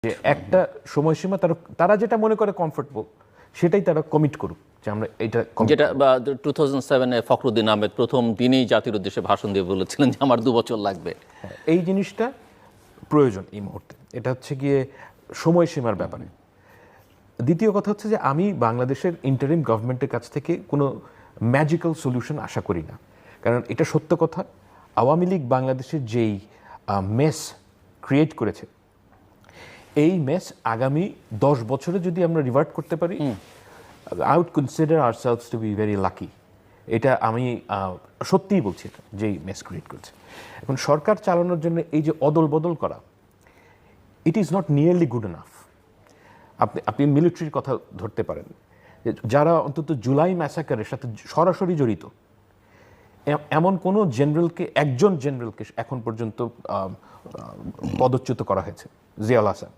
যে একটা সময়সীমা তারা যেটা মনে করে কমফোর্টেবল সেটাই তারা কমিট করুক যে আমরা এটা যেটা 2007-এ ফখরুদ্দিন আহমেদ প্রথম দিনেই জাতির উদ্দেশ্যে ভাষণ দিয়ে বলেছিলেন যে আমার 2 বছর লাগবে। এই জিনিসটা প্রয়োজন এই মুহূর্তে। এটা হচ্ছে গিয়ে সময়সীমার ব্যাপারে। দ্বিতীয় কথা হচ্ছে যে আমি বাংলাদেশের ইন্টারিম গভর্নমেন্টের কাছ থেকে কোনো ম্যাজিক্যাল সলিউশন আশা করি না, কারণ এটা সত্য কথা। আওয়ামী লীগ বাংলাদেশের যেই মেস ক্রিয়েট করেছে, এই মেস আগামী 10 বছরে যদি আমরা রিভার্ট করতে পারি, I would consider ourselves to be very lucky. এটা আমি সত্যিই বলছি, এটা যেই মেস ক্রিয়েট করছে। এখন সরকার চালানোর জন্য এই যে অদল বদল করা, it is not nearly good enough. আপনি মিলিটারির কথা ধরতে পারেন, যারা অন্তত জুলাই ম্যাসাকারের সাথে সরাসরি জড়িত, এমন কোনো একজন জেনারেলকে এখন পর্যন্ত পদচ্যুত করা হয়েছে, জিয়াউল হাসান।